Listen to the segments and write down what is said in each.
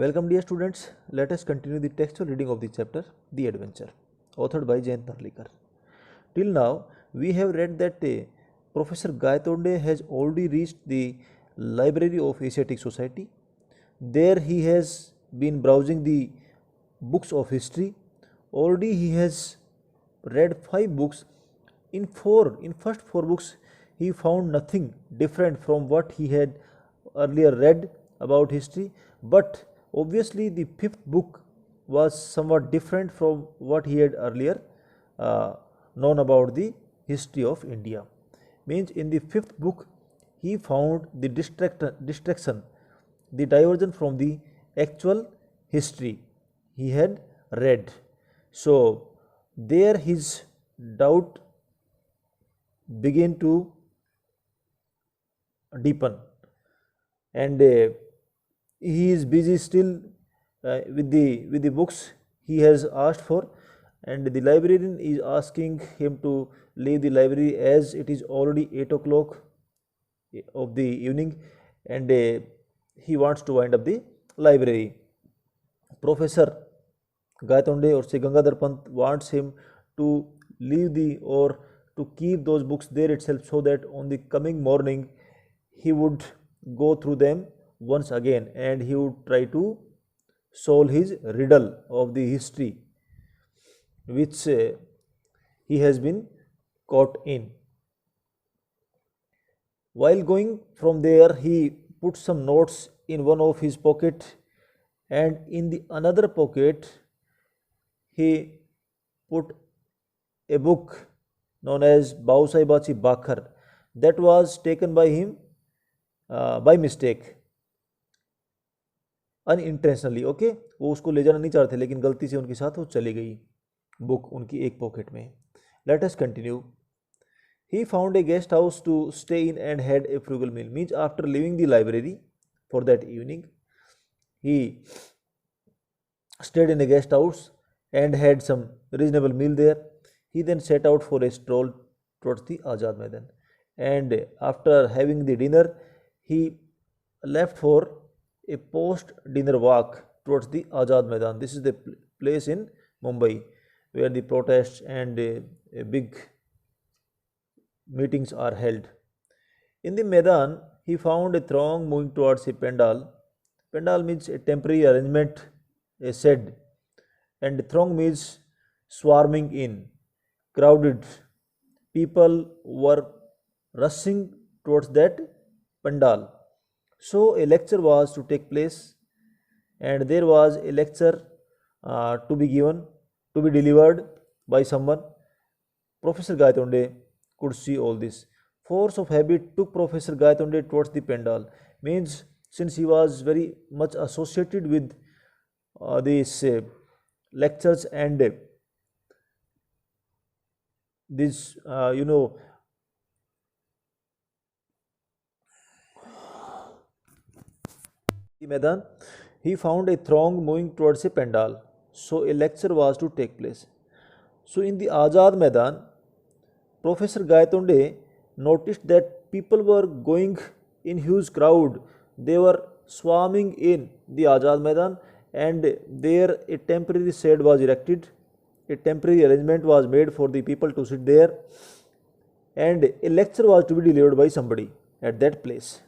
Welcome dear students, let us continue the textual reading of the chapter The Adventure, authored by Jayant Narlikar. Till now, we have read that Professor Gaitonde has already reached the library of Asiatic Society. There he has been browsing the books of history. Already he has read 5 books. In first 4 books, he found nothing different from what he had earlier read about history, but obviously the 5th book was somewhat different from what he had earlier uh, known about the history of India. Means in the 5th book he found the distraction, the diversion from the actual history he had read. So there his doubt began to deepen, and he is busy still with the books he has asked for, and the librarian is asking him to leave the library as it is already 8 o'clock of the evening, and he wants to wind up the library. Professor Gaitonde or say Gangadhar Pant wants him to leave the or to keep those books there itself, so that on the coming morning he would go through them once again and he would try to solve his riddle of the history which he has been caught in. While going from there, he put some notes in one of his pocket, and in the another pocket he put a book known as Bausaibachi Bakhar that was taken by him by mistake, unintentionally. Okay, वो उसको ले जाना नहीं चाहते लेकिन गलती से उनके साथ वो चली गई बुक उनकी एक पॉकेट में. Let us continue. He found a guest house to stay in and had a frugal meal. Means after leaving the library for that evening, he stayed in a guest house and had some reasonable meal there. He then set out for a stroll towards the Azad Maidan. And after having the dinner, he left for a post-dinner walk towards the Azad Maidan. This is the place in Mumbai where the protests and a big meetings are held. In the Maidan, he found a throng moving towards a pandal. Pandal means a temporary arrangement, a shed, and throng means swarming in, crowded. People were rushing towards that pandal. So a lecture was to take place, and there was a lecture to be given, to be delivered by someone. Professor Gaitonde could see all this. Force of habit took Professor Gaitonde towards the pandal. Means since he was very much associated with these lectures and this Maidan, he found a throng moving towards a pandal. So a lecture was to take place. So in the Azad Maidan, Professor Gaitonde noticed that people were going in huge crowd. They were swarming in the Azad Maidan, and there a temporary shed was erected. A temporary arrangement was made for the people to sit there, and a lecture was to be delivered by somebody at that place.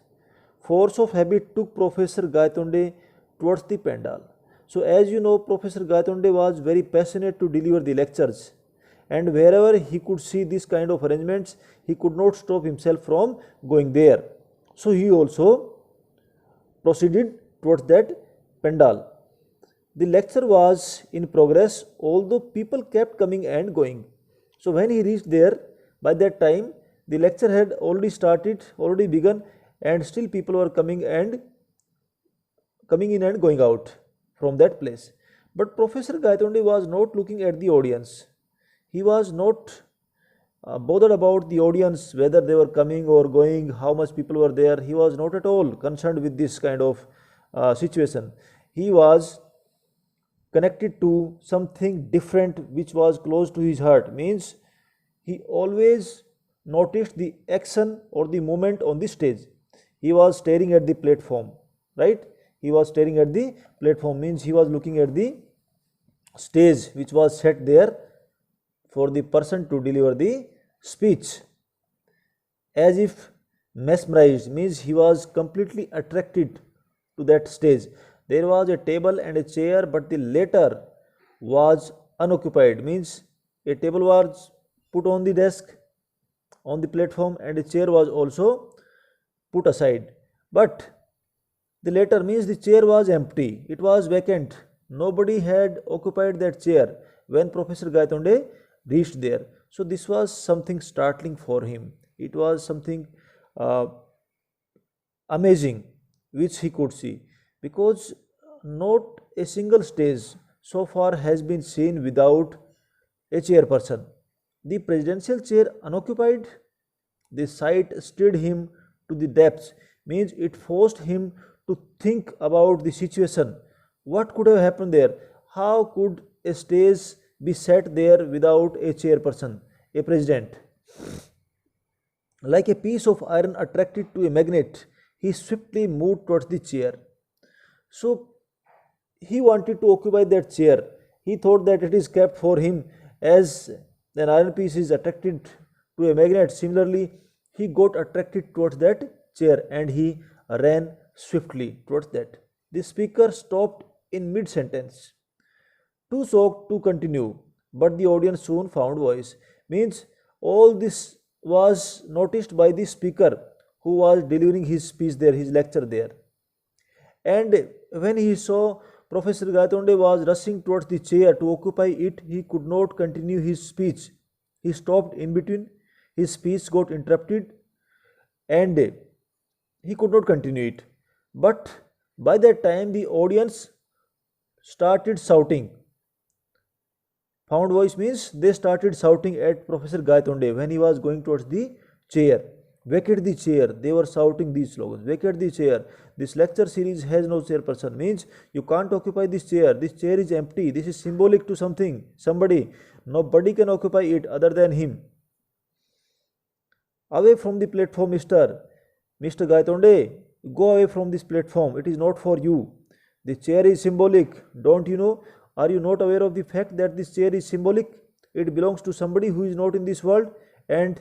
Force of habit took Professor Gaitonde towards the pandal. So as you know, Professor Gaitonde was very passionate to deliver the lectures, and wherever he could see this kind of arrangements, he could not stop himself from going there. So he also proceeded towards that pandal. The lecture was in progress, although people kept coming and going. So when he reached there, by that time the lecture had already begun, and still people were coming in and going out from that place. But Professor Gaitonde was not looking at the audience. He was not bothered about the audience, whether they were coming or going, how much people were there. He was not at all concerned with this kind of situation. He was connected to something different which was close to his heart. Means he always noticed the action or the movement on the stage. He was staring at the platform, right? He was staring at the platform, means he was looking at the stage which was set there for the person to deliver the speech. As if mesmerized, means he was completely attracted to that stage. There was a table and a chair, but the latter was unoccupied, means a table was put on the desk on the platform and a chair was also put aside, but the latter, means the chair was empty, it was vacant, nobody had occupied that chair when Professor Gaitonde reached there. So this was something startling for him, it was something uh, amazing which he could see, because not a single stage so far has been seen without a chairperson. The presidential chair unoccupied, the sight stirred him to the depths, means it forced him to think about the situation. What could have happened there? How could a stage be set there without a chairperson, a president? Like a piece of iron attracted to a magnet, he swiftly moved towards the chair. So he wanted to occupy that chair. He thought that it is kept for him as an iron piece is attracted to a magnet. Similarly, he got attracted towards that chair and he ran swiftly towards that. The speaker stopped in mid sentence, too shocked to continue, but the audience soon found voice. Means all this was noticed by the speaker who was delivering his speech there, his lecture there. And when he saw Professor Gaitonde was rushing towards the chair to occupy it, he could not continue his speech. He stopped in between, his speech got interrupted, and he could not continue it. But by that time, the audience started shouting. Found voice means they started shouting at Professor Gaitonde when he was going towards the chair. Vacate the chair. They were shouting these slogans. Vacate the chair. This lecture series has no chairperson. Means you can't occupy this chair. This chair is empty. This is symbolic to something, somebody. Nobody can occupy it other than him. Away from the platform, Mr. Gaitonde, go away from this platform. It is not for you. The chair is symbolic. Don't you know? Are you not aware of the fact that this chair is symbolic? It belongs to somebody who is not in this world and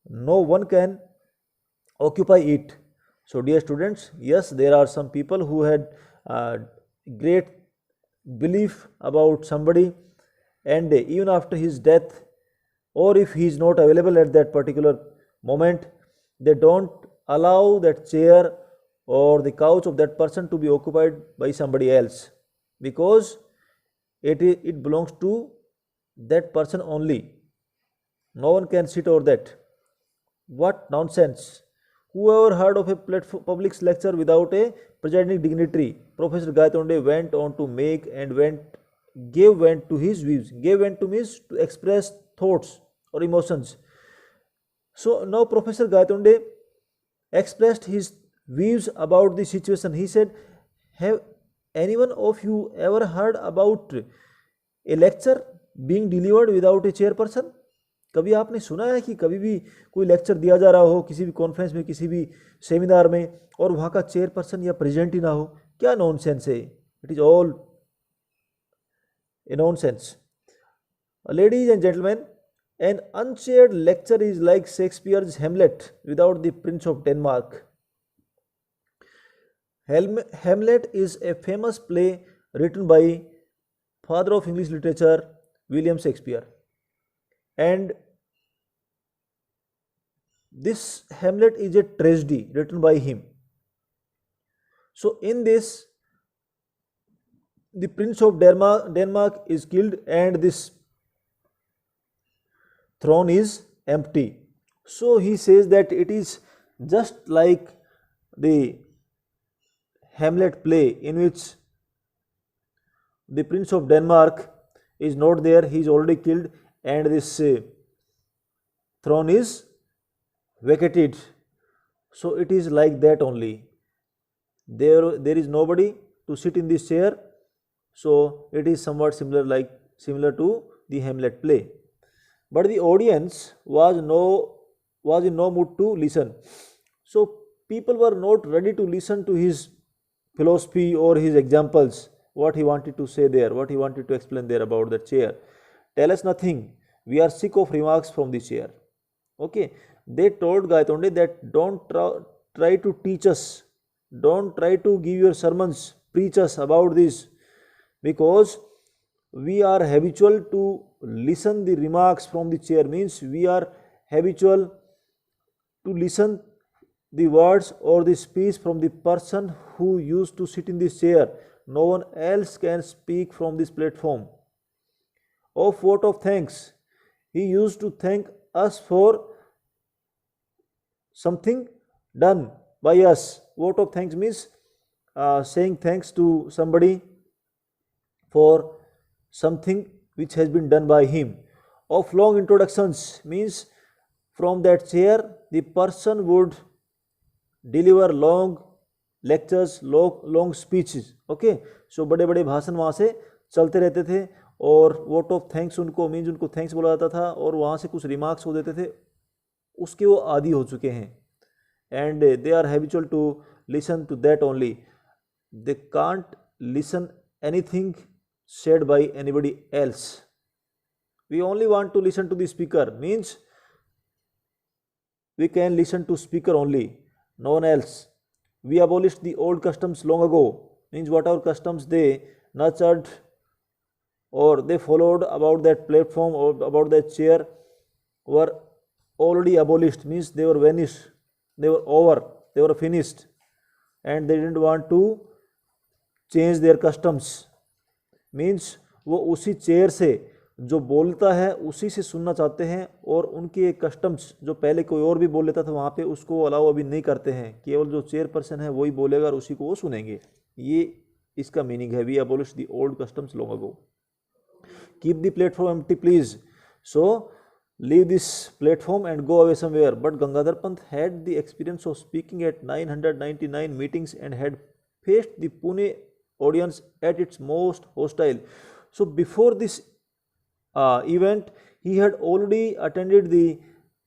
no one can occupy it. So dear students, yes, there are some people who had great belief about somebody, and even after his death, or if he is not available at that particular moment, they don't allow that chair or the couch of that person to be occupied by somebody else, because it belongs to that person only. No one can sit over that. What nonsense! Whoever heard of a public lecture without a presiding dignitary? Professor Gaitonde went on to make and gave vent to his views. Gave vent to means to express thoughts or emotions. So now Professor Gaitonde expressed his views about the situation. He said, "Have anyone of you ever heard about a lecture being delivered without a chairperson?" कभी आपने सुना है कि कभी भी कोई lecture दिया जा रहा हो किसी भी कॉन्फ्रेंस में, किसी भी सेमिनार में, और वहाँ का चेयरपर्सन या प्रेजेंट ही ना हो? क्या नॉनसेंस है! It is all A nonsense. Ladies and gentlemen, an unchaired lecture is like Shakespeare's Hamlet without the Prince of Denmark. Hamlet is a famous play written by father of English literature, William Shakespeare. And this Hamlet is a tragedy written by him. So in this, the Prince of Denmark is killed and this throne is empty. So he says that it is just like the Hamlet play in which the Prince of Denmark is not there, he is already killed, and this throne is vacated. So it is like that only. There is nobody to sit in this chair. So it is somewhat similar to the Hamlet play. But the audience was in no mood to listen. So people were not ready to listen to his philosophy or his examples, what he wanted to say there, what he wanted to explain there about the chair. Tell us nothing. We are sick of remarks from the chair. Okay, they told Gaitonde that don't try to teach us, don't try to give your sermons, preach us about this, because we are habitual to listen the remarks from the chair. Means we are habitual to listen the words or the speech from the person who used to sit in this chair. No one else can speak from this platform. Of vote of thanks, he used to thank us for something done by us. Vote of thanks means saying thanks to somebody for something which has been done by him. Of long introductions means from that chair the person would deliver long lectures, long speeches. Okay, so बड़े बड़े भाषण वहाँ से चलते रहते थे, और vote of thanks उनको मीन्स उनको थैंक्स बोला जाता था, और वहाँ से कुछ रिमार्क्स हो देते थे, उसके वो आदी हो चुके हैं, and they are habitual to listen to that only. They can't listen anything said by anybody else. We only want to listen to the speaker, means we can listen to speaker only, no one else. We abolished the old customs long ago, means whatever customs they nurtured or they followed about that platform or about that chair were already abolished, means they were vanished, they were over, they were finished, and they didn't want to change their customs. Means वो उसी chair से जो बोलता है उसी से सुनना चाहते हैं, और उनके कस्टम्स जो पहले कोई और भी बोल लेता था वहाँ पे उसको अलाउ अभी नहीं करते हैं, केवल जो चेयर पर्सन है वही बोलेगा और उसी को वो सुनेंगे. ये इसका मीनिंग है. We abolish the old customs long ago. Keep the platform empty please, so leave this platform and go away somewhere. But Gangadhar Pant had the experience of speaking at 999 meetings and had faced the Pune audience at its most hostile. So before this event, he had already attended the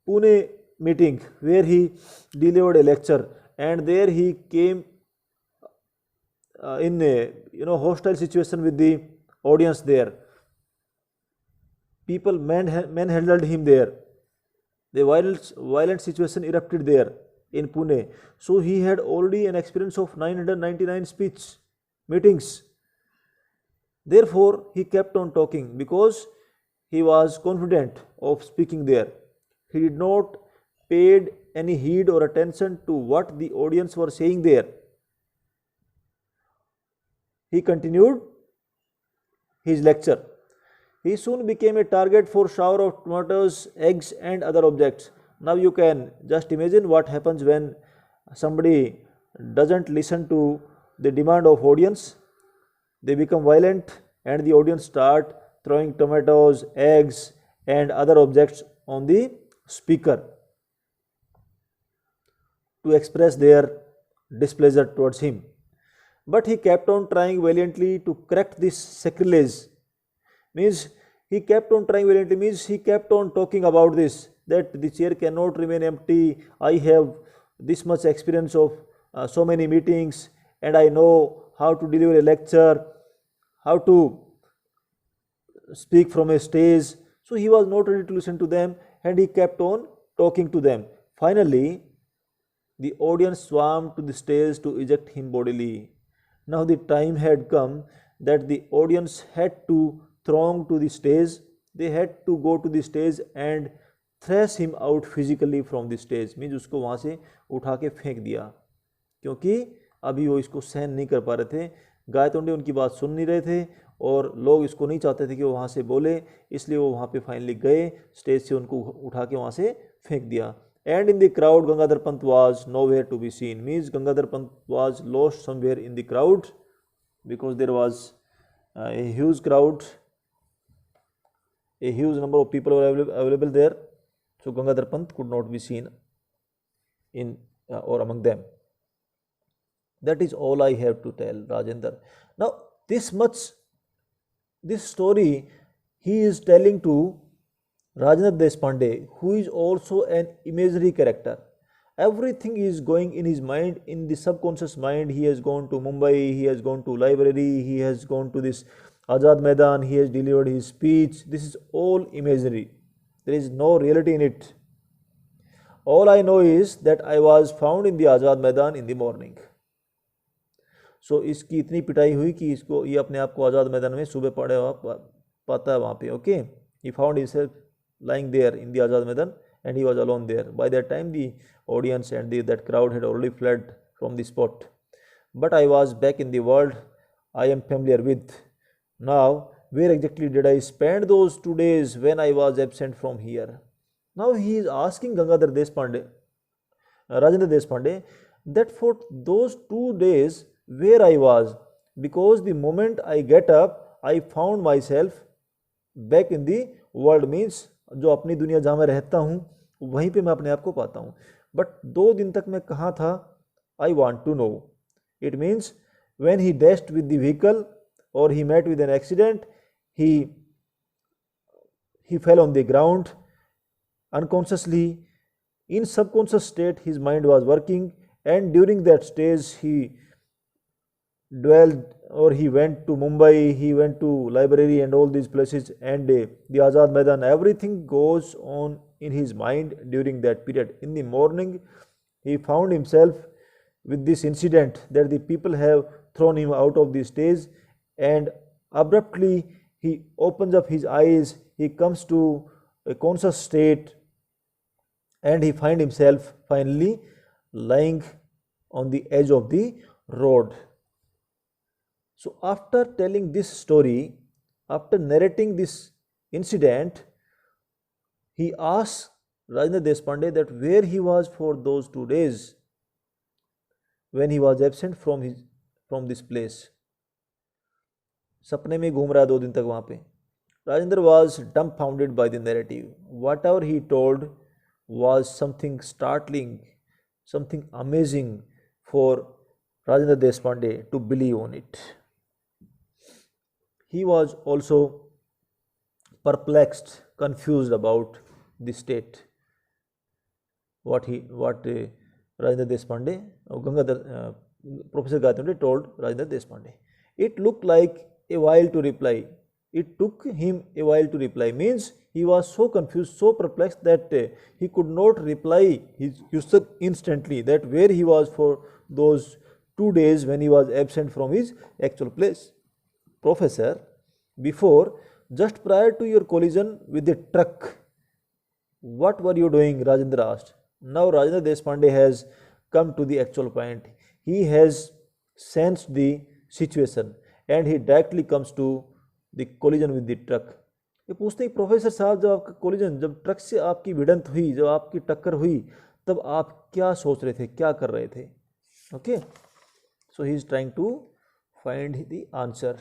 Pune meeting where he delivered a lecture, and there he came in a hostile situation with the audience there. People manhandled him there. The violent situation erupted there in Pune. So he had already an experience of 999 speech meetings. Therefore, he kept on talking because he was confident of speaking there. He did not paid any heed or attention to what the audience were saying there. He continued his lecture. He soon became a target for shower of tomatoes, eggs and other objects. Now you can just imagine what happens when somebody doesn't listen to the demand of audience. They become violent and the audience start throwing tomatoes, eggs and other objects on the speaker to express their displeasure towards him. But he kept on trying valiantly to correct this sacrilege. Means he kept on trying valiantly means he kept on talking about this, that the chair cannot remain empty. I have this much experience of so many meetings, and I know how to deliver a lecture, how to speak from a stage. So he was not ready to listen to them, and he kept on talking to them. Finally, the audience swarmed to the stage to eject him bodily. Now the time had come that the audience had to throng to the stage. They had to go to the stage and thrash him out physically from the stage. Means उसको वहाँ से उठा के फेंक दिया, क्योंकि अभी वो इसको सहन नहीं कर पा रहे थे. गायतोंडे उनकी बात सुन नहीं रहे थे और लोग इसको नहीं चाहते थे कि वो वहाँ से बोले, इसलिए वो वहाँ पे फाइनली गए, स्टेज से उनको उठा के वहाँ से फेंक दिया. And in the crowd, Gangadhar Pant was nowhere to be seen. Means Gangadhar Pant was lost somewhere in the crowd, because there was a huge crowd, a huge number of people were available there. So Gangadhar Pant could not be seen in or among them. That is all I have to tell, Rajendra. Now this story he is telling to Rajendra Deshpande, who is also an imaginary character. Everything is going in his mind, in the subconscious mind. He has gone to Mumbai, he has gone to library, he has gone to this Azad Maidan, he has delivered his speech. This is all imaginary, there is no reality in it. All I know is that I was found in the Azad Maidan in the morning. सो इसकी इतनी पिटाई हुई कि इसको ये अपने आप को आज़ाद मैदान में सुबह पड़े पाता है वहाँ पे. Okay, he found himself lying there in the Azad Maidan and he was alone there. By that time the audience and that crowd had already fled from the spot. But I was back in the world I am familiar with. Now where exactly did I spend those 2 days when I was absent from here? Now he is asking Gangadhar Deshpande, Rajendra Deshpande, that for those 2 days where I was, because the moment I get up I found myself back in the world, means जो अपनी दुनिया जहाँ मैं रहता हूँ वहीं पे मैं अपने आप को पाता हूँ. बट 2 दिन तक मैं कहाँ था, I want to know. It means when he dashed with the vehicle or he met with an accident, he fell on the ground unconsciously. In subconscious state his mind was working, and during that stage he dwelled, or he went to Mumbai, he went to library and all these places, and the Azad Maidan, everything goes on in his mind during that period. In the morning he found himself with this incident that the people have thrown him out of the stage, and abruptly he opens up his eyes, he comes to a conscious state, and he finds himself finally lying on the edge of the road. So after telling this story, after narrating this incident, he asked Rajendra Deshpande that where he was for those 2 days when he was absent from this place. सपने में घूम रहा 2 दिन तक वहाँ पे. Rajendra was dumbfounded by the narrative. Whatever he told was something startling, something amazing for Rajendra Deshpande to believe on it. He was also perplexed, confused about the state. What Rajendra Deshpande, Professor Gaitonde told Rajendra Deshpande. It looked like a while to reply. It took him a while to reply, means he was so confused, so perplexed that he could not reply his user instantly that where he was for those 2 days when he was absent from his actual place. Professor, before, just prior to your collision with the truck, what were you doing? Rajendra asked. Now Rajendra Deshpande has come to the actual point. He has sensed the situation and he directly comes to the collision with the truck. ये पूछते हैं professor साहब, जब आपका collision, जब truck से आपकी भिड़ंत हुई, जब आपकी टक्कर हुई, तब आप क्या सोच रहे थे, क्या कर रहे थे? Okay, so he is trying to find the answer.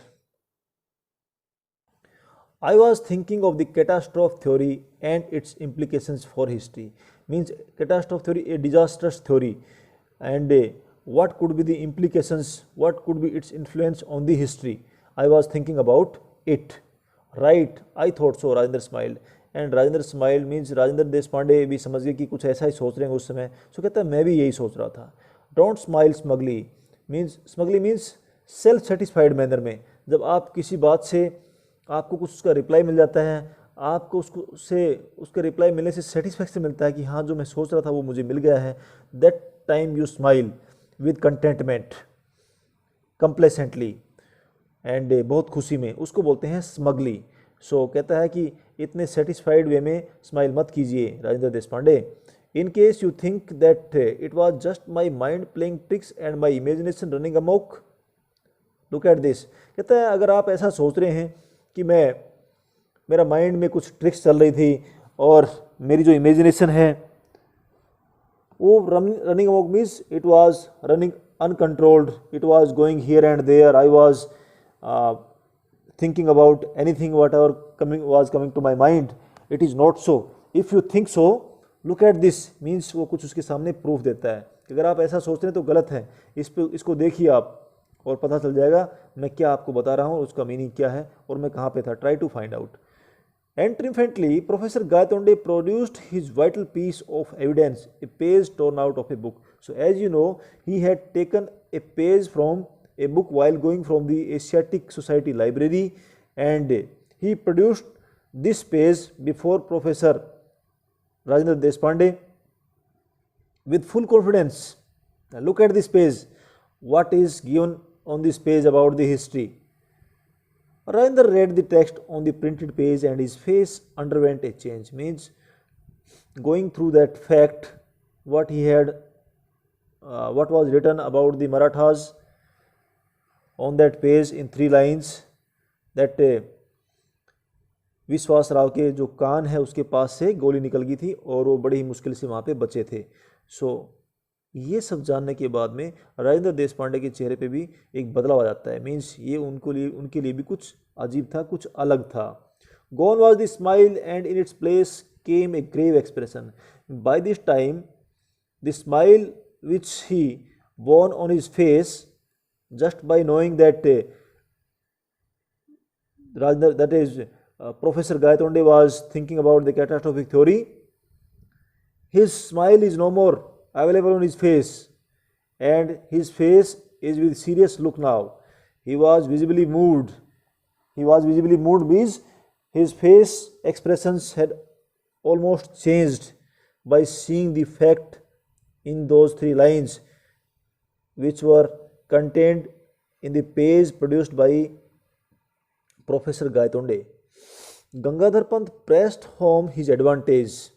I was thinking of the catastrophe theory and its implications for history. Means catastrophe theory, a disastrous theory, and what could be the implications, what could be its influence on the history. I was thinking about it. Right, I thought so. Rajendra smiled. And Rajendra smiled means Rajendra Deshpande भी समझ गए कि कुछ ऐसा ही सोच रहे हैं उस समय. So कहता है मैं भी यही सोच रहा था. Don't smile smugly means self satisfied manner में. जब आप किसी बात से आपको कुछ उसका रिप्लाई मिल जाता है, आपको उसका रिप्लाई मिलने से सेटिस्फैक्शन मिलता है कि हाँ जो मैं सोच रहा था वो मुझे मिल गया है, that time you smile with contentment, complacently, and बहुत खुशी में, उसको बोलते हैं स्मगली. सो कहता है कि इतने सेटिस्फाइड वे में स्माइल मत कीजिए Rajendra Deshpande. In case you think that it was just my mind playing tricks and my imagination running Amok, look at this. कहता है अगर आप ऐसा सोच रहे हैं कि मेरा माइंड में कुछ ट्रिक्स चल रही थी और मेरी जो इमेजिनेशन है वो running amok means it was running uncontrolled, it was going here and there, I was thinking about anything whatever was coming to my mind. It is not so. If you think so, look at this means वो कुछ उसके सामने proof देता है कि अगर आप ऐसा सोचते हैं तो गलत है. इसको देखिए आप और पता चल जाएगा मैं क्या आपको बता रहा हूँ, उसका मीनिंग क्या है और मैं कहाँ पे था. Try to find out. And triumphantly, Professor Gaitonde produced his vital piece of evidence, a page torn out of a book. So, as you know, he had taken a page from a book while going from the Asiatic Society library, and he produced this page before Professor Rajendra Deshpande with full confidence. Now look at this page. What is given on this page about the history? Rajendra read the text on the printed page and his face underwent a change. Means going through that fact, what he had, what was written about the Marathas on that page in 3 lines, that विश्वास राव के जो कान है उसके पास से गोली निकल गई थी और वो बड़ी ही मुश्किल से वहाँ पे बचे थे. ये सब जानने के बाद में राजेंद्र देशपांडे के चेहरे पे भी एक बदलाव आ जाता है. मीन्स ये उनके लिए भी कुछ अजीब था, कुछ अलग था. Gone was the smile and in its place came a grave expression. By this time, the smile which he wore on his face, just by knowing that Professor Gaitonde was thinking about the catastrophic theory, his smile is no more available on his face, and his face is with serious look now. He was visibly moved. Means his face expressions had almost changed by seeing the fact in those 3 lines which were contained in the page produced by Professor Gaitonde. Gangadhar Pant pressed home his advantage.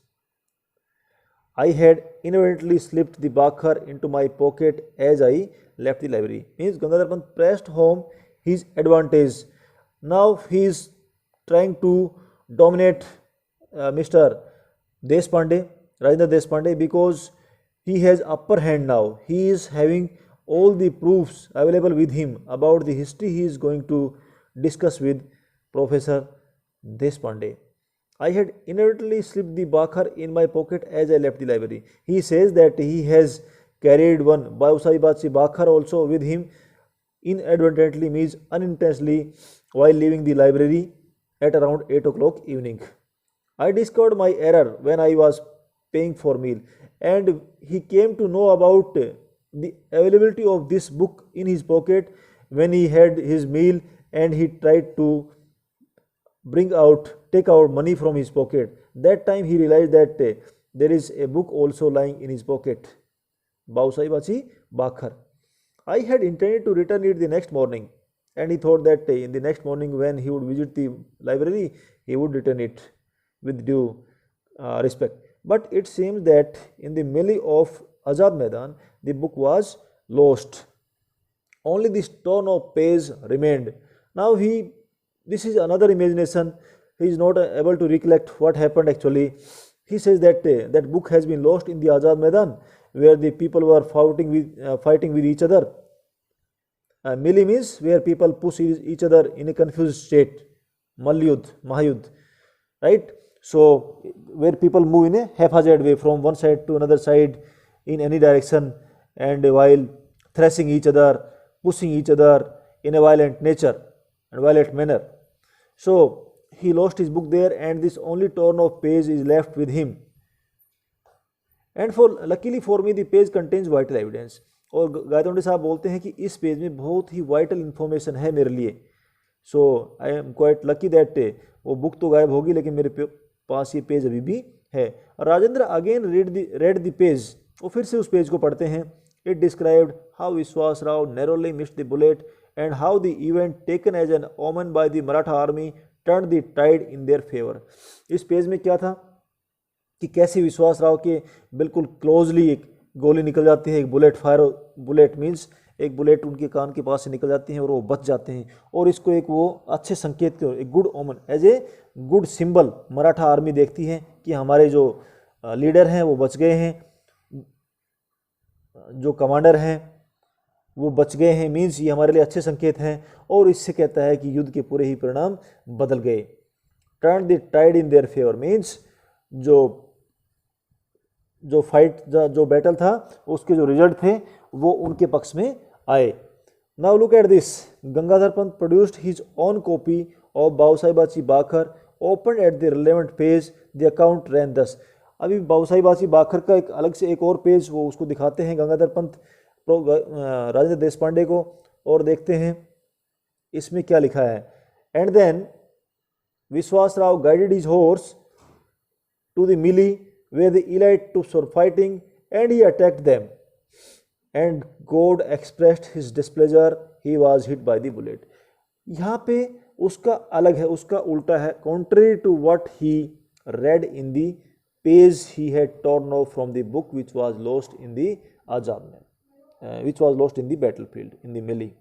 I had inadvertently slipped the bakhar into my pocket as I left the library. Means Gangadhar Pant pressed home his advantage. Now he is trying to dominate Mr. Deshpande, Rajendra Deshpande, because he has upper hand now. He is having all the proofs available with him about the history he is going to discuss with Professor Deshpande. I had inadvertently slipped the bakhar in my pocket as I left the library. He says that he has carried one Bausaibachi bakhar also with him inadvertently, means unintentionally, while leaving the library at around 8 o'clock evening. I discovered my error when I was paying for meal, and he came to know about the availability of this book in his pocket when he had his meal, and he tried to take out money from his pocket. That time he realized that there is a book also lying in his pocket, Bausaibachi bakhar. I had intended to return it the next morning, and he thought that in the next morning when he would visit the library, he would return it with due respect. But it seems that in the melee of Azad Maidan, the book was lost. Only the torn of page remained. Now this is another imagination. He is not able to recollect what happened actually. He says that that book has been lost in the Azad Maidan, where the people were fighting with each other. Melee means where people push each other in a confused state. Malyud, Mahayud, right? So where people move in a haphazard way from one side to another side in any direction, and while thrashing each other, pushing each other in a violent manner. So he lost his book there, and this only torn off page is left with him. And luckily for me, the page contains vital evidence. और गायतोंडे साहब बोलते हैं कि इस page में बहुत ही vital information है मेरे लिए. So I am quite lucky that वो बुक तो गायब होगी लेकिन मेरे पास ये पेज अभी भी है. Rajendra again read the page. वो फिर से उस पेज को पढ़ते हैं. It described how Vishwas Rao narrowly missed the bullet and how the event taken as an omen by the Maratha army turn the tide in their favour. इस पेज में क्या था कि कैसे विश्वास राव के बिल्कुल क्लोजली एक गोली निकल जाती है, एक बुलेट मीन्स एक बुलेट उनके कान के पास से निकल जाती है और वो बच जाते हैं. और इसको एक वो अच्छे संकेत के, एक good omen, as a good symbol Maratha army देखती है कि हमारे जो लीडर हैं वो बच गए हैं, जो कमांडर हैं वो बच गए हैं. मीन्स ये हमारे लिए अच्छे संकेत हैं. और इससे कहता है कि युद्ध के पूरे ही परिणाम बदल गए. Turn the tide in their favour means जो बैटल था उसके जो रिजल्ट थे वो उनके पक्ष में आए. Now look at this. Gangadhar Pant produced his own copy of बाउसाहिबाची Bakhar opened at the relevant page. The account ran thus. अभी बाबूसाही बासी बाखर का एक अलग से एक और पेज वो उसको दिखाते हैं गंगाधर पंत राजेंद्र देशपांडे को, और देखते हैं इसमें क्या लिखा है. एंड देन विश्वास Rao guided his horse to the melee where the elite troops were fighting, and he attacked them, and God expressed his displeasure. He was hit by the bullet. यहाँ पे उसका अलग है, उसका उल्टा है. Contrary to what he read in the page he had torn off from the book which was lost in the Azad which was lost in the battlefield in the melee.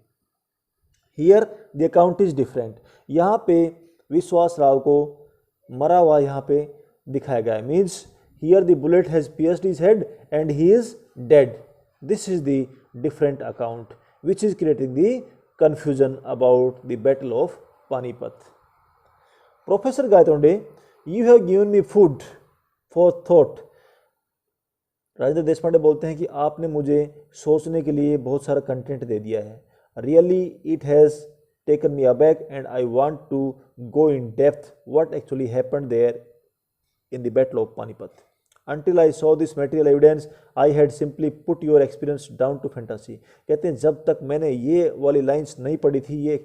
Here the account is different. यहाँ पे विश्वास राव को मरा हुआ यहाँ पे दिखाया गया है. Means here the bullet has pierced his head and he is dead. This is the different account which is creating the confusion about the battle of Panipat. Professor Gaitonde, you have given me food for thought. Rajendra Deshpande बोलते हैं कि आपने मुझे सोचने के लिए बहुत सारा कंटेंट दे दिया है. Really it has taken me aback and I want to go in depth what actually happened there in the battle of Panipat. Until I saw this material evidence, I had simply put your experience down to fantasy. कहते हैं जब तक मैंने ये वाली lines नहीं पढ़ी थी, ये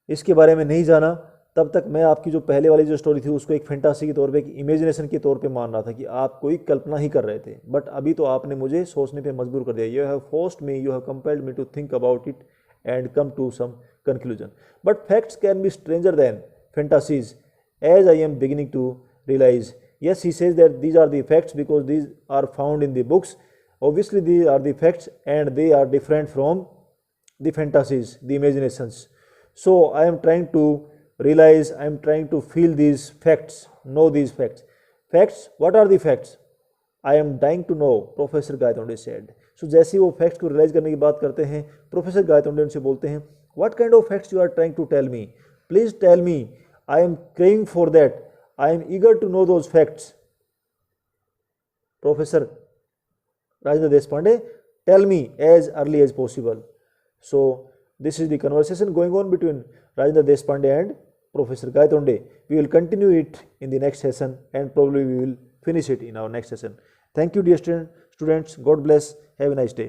इसके बारे में नहीं जाना, तब तक मैं आपकी जो पहले वाली जो स्टोरी थी उसको एक फैंटासी के तौर पे, एक इमेजिनेशन के तौर पे मान रहा था कि आप कोई कल्पना ही कर रहे थे. बट अभी तो आपने मुझे सोचने पे मजबूर कर दिया. You have forced me, you have compelled me to think about it and come to some conclusion. But facts can be stranger than fantasies, as I am beginning to realize. Yes, he says that these are the facts because these are found in the books. Obviously, these are the facts and they are different from the fantasies, the imaginations. So, I am trying to realize, I am trying to feel these facts, know these facts. Facts, what are the facts? I am dying to know, Professor Gaitonde said. So जैसे वो facts को realise करने की बात करते हैं, professor Gaitonde उनसे बोलते हैं, what kind of facts you are trying to tell me, please tell me, I am craving for that, I am eager to know those facts. Professor Rajendra Deshpande, tell me as early as possible. So this is the conversation going on between Rajendra Deshpande and professor Gaitonde. We will continue it in the next session and probably we will finish it in our next session. Thank you dear students. God bless. Have a nice day.